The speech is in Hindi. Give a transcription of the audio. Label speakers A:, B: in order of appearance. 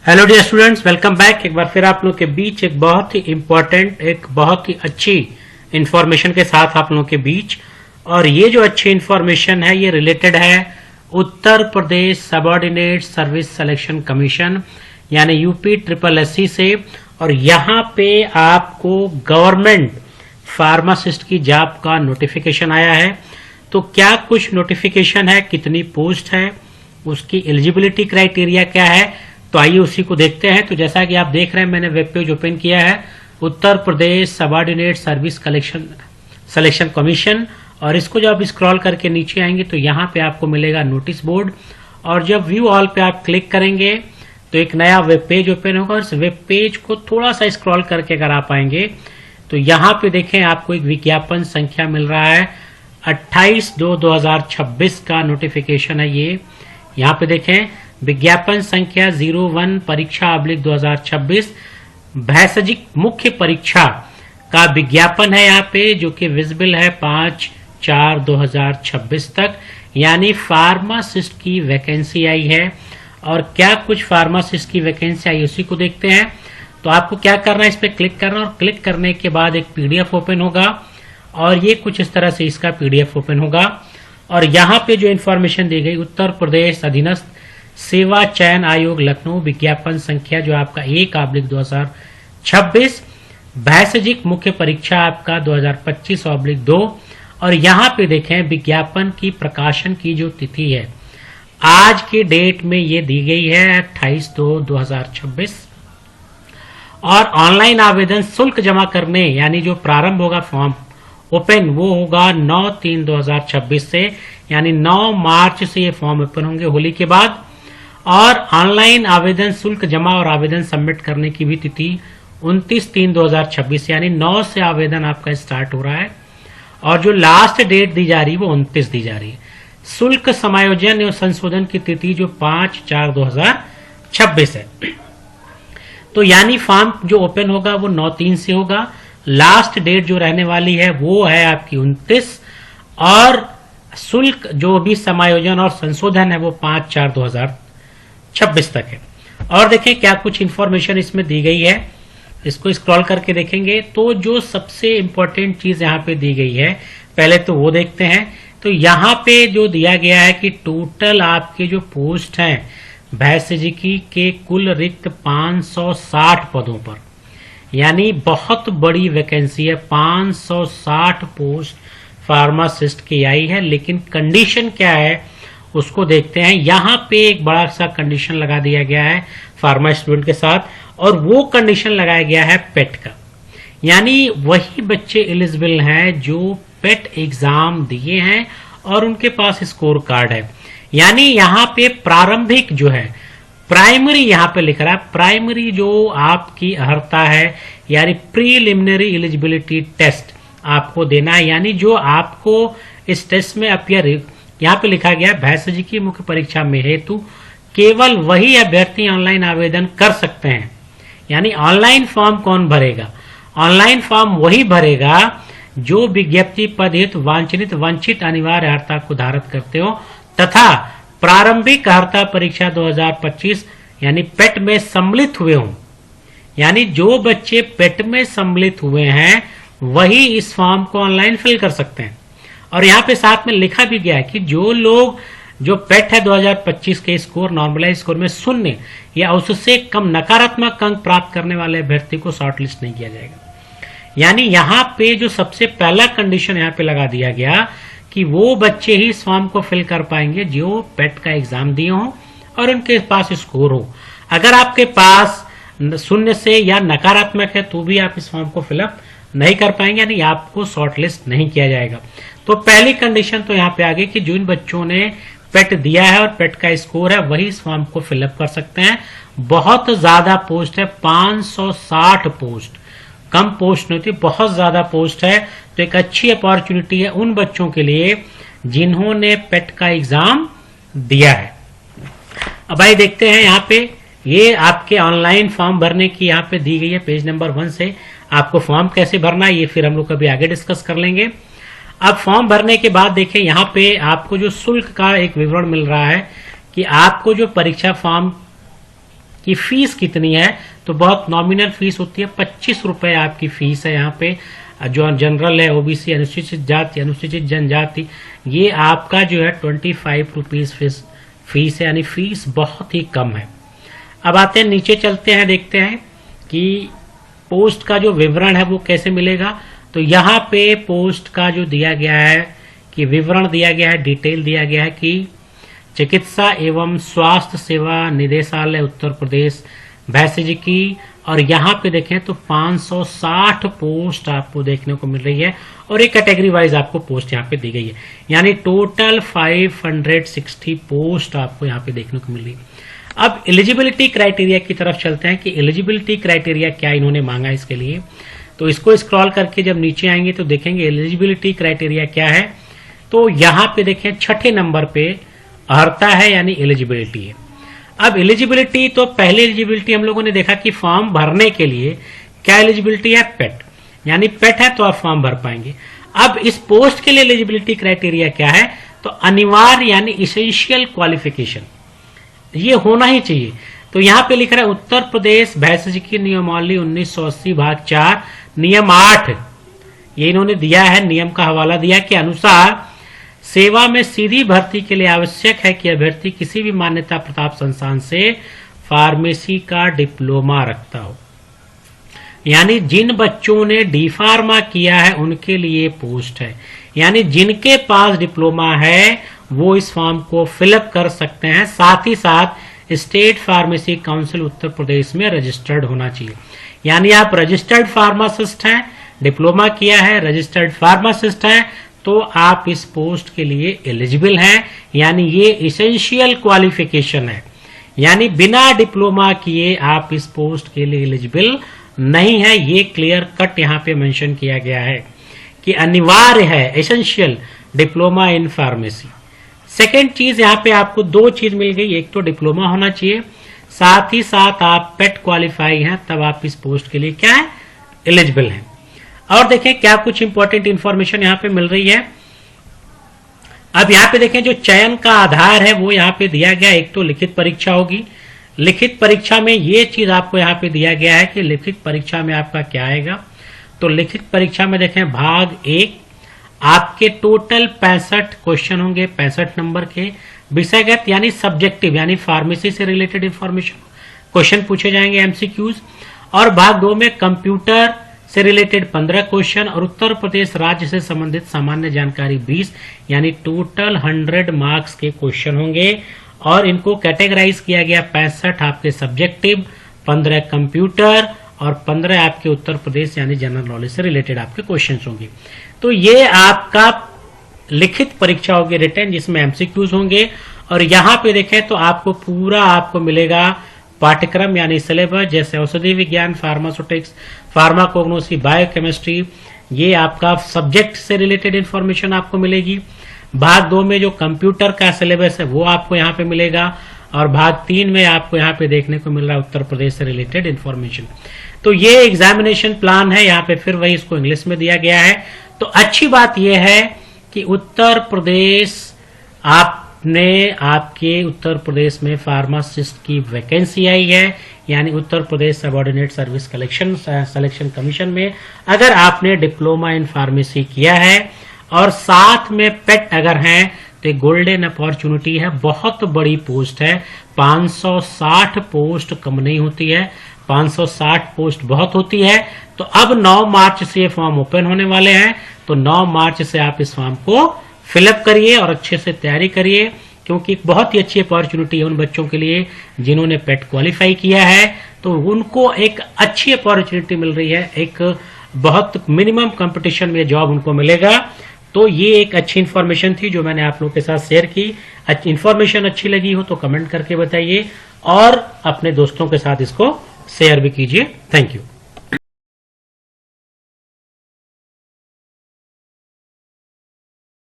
A: Hello dear students, welcome back. एक बार फिर आप लोग के बीच एक बहुत ही इम्पोर्टेंट, एक बहुत ही अच्छी इंफॉर्मेशन के साथ आप लोगों के बीच। और ये जो अच्छी इंफॉर्मेशन है ये रिलेटेड है Uttar Pradesh subordinate service selection commission यानी यूपी SSC से। और यहाँ पे आपको गवर्नमेंट फार्मासिस्ट की जॉब का नोटिफिकेशन आया है। तो क्या कुछ नोटिफिकेशन है, कितनी पोस्ट है, उसकी एलिजिबिलिटी क्राइटेरिया क्या है, तो आइए उसी को देखते हैं। तो जैसा कि आप देख रहे हैं, मैंने वेब पेज ओपन किया है Uttar Pradesh subordinate service selection commission. और इसको जब आप स्क्रॉल करके नीचे आएंगे तो यहाँ पे आपको मिलेगा नोटिस बोर्ड। और जब व्यू ऑल पे आप क्लिक करेंगे तो एक नया वेब पेज ओपन होगा। और इस वेब पेज को थोड़ा सा स्क्रॉल करके अगर आप आएंगे तो यहाँ पे देखें आपको एक विज्ञापन संख्या मिल रहा है 28/2/2026 का नोटिफिकेशन है ये। यहाँ पे देखें विज्ञापन संख्या 01 परीक्षा /2026 भैसजिक मुख्य परीक्षा का विज्ञापन है यहाँ पे, जो कि विजिबल है 5/4/2026 तक। यानी फार्मासिस्ट की वैकेंसी आई है। और क्या कुछ फार्मासिस्ट की वैकेंसी आई उसी को देखते हैं। तो आपको क्या करना है, इस पे क्लिक करना और क्लिक करने के बाद एक PDF ओपन होगा और ये कुछ इस तरह से इसका PDF ओपन होगा। और यहाँ पे जो इन्फॉर्मेशन दी गई उत्तर प्रदेश अधीनस्थ सेवा चयन आयोग लखनऊ विज्ञापन संख्या जो आपका 1/2026 भैसजिक मुख्य परीक्षा आपका 2025/2। और यहाँ पे देखें विज्ञापन की प्रकाशन की जो तिथि है आज के डेट में ये दी गई है 28/2/2026। और ऑनलाइन आवेदन शुल्क जमा करने यानी जो प्रारंभ होगा फॉर्म ओपन वो होगा 9/3/2026 से, यानी 9 मार्च से ये फॉर्म ओपन होंगे होली के बाद। और ऑनलाइन आवेदन शुल्क जमा और आवेदन सबमिट करने की भी तिथि 29/3/2026 यानी 9 से आवेदन आपका स्टार्ट हो रहा है। और जो लास्ट डेट दी जा रही है वो 29 दी जा रही है। शुल्क समायोजन और संशोधन की तिथि जो 5/4/2026 है। तो यानी फॉर्म जो ओपन होगा वो 9/3 से होगा। लास्ट डेट जो रहने वाली है वो है आपकी 29। और शुल्क जो भी समायोजन और संशोधन है वो 5/4/2026 तक है। और देखें क्या कुछ इंफॉर्मेशन इसमें दी गई है, इसको स्क्रॉल करके देखेंगे तो जो सबसे इंपॉर्टेंट चीज यहाँ पे दी गई है पहले तो वो देखते हैं। तो यहाँ पे जो दिया गया है कि टोटल आपके जो पोस्ट हैं भैसजिकी के कुल रिक्त 560 पदों पर, यानी बहुत बड़ी वैकेंसी है। 560 पोस्ट फार्मासिस्ट की आई है। लेकिन कंडीशन क्या है उसको देखते हैं। यहाँ पे एक बड़ा सा कंडीशन लगा दिया गया है फार्मा स्टूडेंट के साथ, और वो कंडीशन लगाया गया है पेट का। यानी वही बच्चे एलिजिबल हैं जो पेट एग्जाम दिए हैं और उनके पास स्कोर कार्ड है। यानी यहाँ पे प्रारंभिक जो है प्राइमरी यहाँ पे लिख रहा है, प्राइमरी जो आपकी अर्हता है यानी प्रीलिमिनरी एलिजिबिलिटी टेस्ट आपको देना है। यानी जो आपको इस टेस्ट में अपियर, यहाँ पे लिखा गया भैसजिकी मुख्य परीक्षा में हेतु केवल वही अभ्यर्थी ऑनलाइन आवेदन कर सकते हैं। यानी ऑनलाइन फॉर्म कौन भरेगा? ऑनलाइन फॉर्म वही भरेगा जो विज्ञप्ति पद हेतु वंचित अनिवार्य अर्हता को धारित करते हो तथा प्रारंभिक अर्हता परीक्षा 2025 यानी पेट में सम्मिलित हुए हों। यानी जो बच्चे पेट में सम्मिलित हुए हैं वही इस फॉर्म को ऑनलाइन फिल कर सकते हैं। और यहाँ पे साथ में लिखा भी गया है कि जो लोग जो पेट है 2025 के स्कोर नॉर्मलाइज स्कोर में 0 या उससे कम नकारात्मक अंक प्राप्त करने वाले अभ्यर्थी को शॉर्टलिस्ट नहीं किया जाएगा। यानी यहाँ पे जो सबसे पहला कंडीशन यहाँ पे लगा दिया गया कि वो बच्चे ही इस फॉर्म को फिल कर पाएंगे जो पेट का एग्जाम दिए हों और उनके पास स्कोर हो। अगर आपके पास 0 से या नकारात्मक है तो भी आप इस फॉर्म को फिलअप नहीं कर पाएंगे, यानी आपको शॉर्टलिस्ट नहीं किया जाएगा। तो पहली कंडीशन तो यहाँ पे आ गई कि जिन बच्चों ने पेट दिया है और पेट का स्कोर है वही इस फॉर्म को फिलअप कर सकते हैं। बहुत ज्यादा पोस्ट है, 560 पोस्ट, कम पोस्ट नहीं होती, बहुत ज्यादा पोस्ट है। तो एक अच्छी अपॉर्चुनिटी है उन बच्चों के लिए जिन्होंने पेट का एग्जाम दिया है। अब आइए देखते हैं यहाँ पे ये आपके ऑनलाइन फॉर्म भरने की यहाँ पे दी गई है पेज नंबर 1 से। आपको फॉर्म कैसे भरना है ये फिर हम लोग कभी आगे डिस्कस कर लेंगे। अब फॉर्म भरने के बाद देखिए यहाँ पे आपको जो शुल्क का एक विवरण मिल रहा है कि आपको जो परीक्षा फॉर्म कि फीस कितनी है, तो बहुत नॉमिनल फीस होती है, 25 रुपए आपकी फीस है यहाँ पे। जो जनरल है, ओबीसी, अनुसूचित जाति, अनुसूचित जनजाति, ये आपका जो है 25 रुपीज फीस है, यानी फीस बहुत ही कम है। अब आते हैं नीचे, चलते हैं, देखते हैं कि पोस्ट का जो विवरण है वो कैसे मिलेगा। तो यहाँ पे पोस्ट का जो दिया गया है कि विवरण दिया गया है, डिटेल दिया गया है कि चिकित्सा एवं स्वास्थ्य सेवा निदेशालय उत्तर प्रदेश भैंसजिकी, और यहाँ पे देखें तो 560 पोस्ट आपको देखने को मिल रही है, और एक कैटेगरी वाइज आपको पोस्ट यहाँ पे दी गई है, यानी टोटल 560 पोस्ट आपको यहाँ पे देखने को मिल रही है। अब एलिजिबिलिटी क्राइटेरिया की तरफ चलते हैं कि एलिजिबिलिटी क्राइटेरिया क्या इन्होंने मांगा इसके लिए। तो इसको स्क्रॉल करके जब नीचे आएंगे तो देखेंगे एलिजिबिलिटी क्राइटेरिया क्या है। तो यहाँ पे देखें छठे नंबर पे अर्हता है, यानी एलिजिबिलिटी है। अब एलिजिबिलिटी, तो पहले एलिजिबिलिटी हम लोगों ने देखा कि फॉर्म भरने के लिए क्या एलिजिबिलिटी है, पेट, यानी पेट है तो आप फॉर्म भर पाएंगे। अब इस पोस्ट के लिए एलिजिबिलिटी क्राइटेरिया क्या है, तो अनिवार्य यानी इसेंशियल क्वालिफिकेशन ये होना ही चाहिए। तो यहाँ पे लिख रहा है उत्तर प्रदेश भैंसजिकी नियमावली 1980 भाग 4 नियम 8, ये इन्होंने दिया है, नियम का हवाला दिया के अनुसार सेवा में सीधी भर्ती के लिए आवश्यक है कि अभ्यर्थी किसी भी मान्यता प्राप्त संस्थान से फार्मेसी का डिप्लोमा रखता हो। यानी जिन बच्चों ने डी फार्मा किया है उनके लिए पोस्ट है, यानी जिनके पास डिप्लोमा है वो इस फॉर्म को फिलअप कर सकते हैं। साथ ही साथ state pharmacy council Uttar Pradesh में रजिस्टर्ड होना चाहिए, यानी आप रजिस्टर्ड फार्मासिस्ट हैं, डिप्लोमा किया है, रजिस्टर्ड फार्मासिस्ट हैं, तो आप इस पोस्ट के लिए एलिजिबल हैं, यानी ये इसेंशियल क्वालिफिकेशन है, यानी बिना डिप्लोमा किए आप इस पोस्ट के लिए एलिजिबल नहीं है। ये क्लियर कट यहाँ पे मेंशन किया गया है कि अनिवार्य है, essential diploma in pharmacy. Second चीज यहाँ पे आपको दो चीज मिल गई, एक तो डिप्लोमा होना चाहिए, साथ ही साथ आप पेट क्वालिफाई हैं, तब आप इस पोस्ट के लिए क्या है, एलिजिबल हैं। और देखें क्या कुछ इंपॉर्टेंट इंफॉर्मेशन यहाँ पे मिल रही है। अब यहाँ पे देखें जो चयन का आधार है वो यहाँ पे दिया गया, एक तो लिखित परीक्षा होगी। लिखित परीक्षा में ये चीज आपको यहाँ पे दिया गया है कि लिखित परीक्षा में आपका क्या आएगा। तो लिखित परीक्षा में देखें भाग 1 आपके टोटल 65 क्वेश्चन होंगे, 65 नंबर के विषयगत यानी सब्जेक्टिव यानी फार्मेसी से रिलेटेड इंफॉर्मेशन क्वेश्चन पूछे जाएंगे, एमसीक्यूज। और भाग 2 में कंप्यूटर से रिलेटेड 15 क्वेश्चन और उत्तर प्रदेश राज्य से संबंधित सामान्य जानकारी 20, यानी टोटल 100 मार्क्स के क्वेश्चन होंगे। और इनको कैटेगराइज किया गया, 65 आपके सब्जेक्टिव, 15 कंप्यूटर और 15 आपके उत्तर प्रदेश यानी जनरल नॉलेज से रिलेटेड आपके क्वेश्चंस होंगे। तो ये आपका लिखित परीक्षा होगी रिटन, जिसमें एमसीक्यूज होंगे। और यहाँ पे देखें तो आपको पूरा आपको मिलेगा पाठ्यक्रम यानी सिलेबस, जैसे औषधि विज्ञान, फार्मास्यूटिक्स, फार्माकोग्नोसी, बायोकेमिस्ट्री, ये आपका सब्जेक्ट से रिलेटेड इंफॉर्मेशन आपको मिलेगी। भाग 2 में जो कंप्यूटर का सिलेबस है वो आपको यहाँ पे मिलेगा। और भाग 3 में आपको यहाँ पे देखने को मिल रहा है उत्तर प्रदेश से रिलेटेड इंफॉर्मेशन। तो ये एग्जामिनेशन प्लान है, यहाँ पे फिर वही इसको इंग्लिश में दिया गया है। तो अच्छी बात यह है कि उत्तर प्रदेश आपके उत्तर प्रदेश में फार्मासिस्ट की वैकेंसी आई है, यानी Uttar Pradesh subordinate service selection commission में अगर आपने डिप्लोमा इन फार्मेसी किया है और साथ में पेट अगर हैं तो गोल्डन अपॉर्चुनिटी है, बहुत बड़ी पोस्ट है। 560 पोस्ट कम नहीं होती है, 560 पोस्ट बहुत होती है। तो अब 9 मार्च से ये फॉर्म ओपन होने वाले हैं, तो 9 मार्च से आप इस फॉर्म को फिलअप करिए और अच्छे से तैयारी करिए, क्योंकि बहुत ही अच्छी अपॉर्चुनिटी है उन बच्चों के लिए जिन्होंने पेट क्वालिफाई किया है। तो उनको एक अच्छी अपॉर्चुनिटी मिल रही है, एक बहुत मिनिमम कंपटीशन में जॉब उनको मिलेगा। तो ये एक अच्छी इन्फॉर्मेशन थी जो मैंने आप लोगों के साथ शेयर की। इन्फॉर्मेशन अच्छी लगी हो तो कमेंट करके बताइए और अपने दोस्तों के साथ इसको शेयर भी कीजिए। Thank you.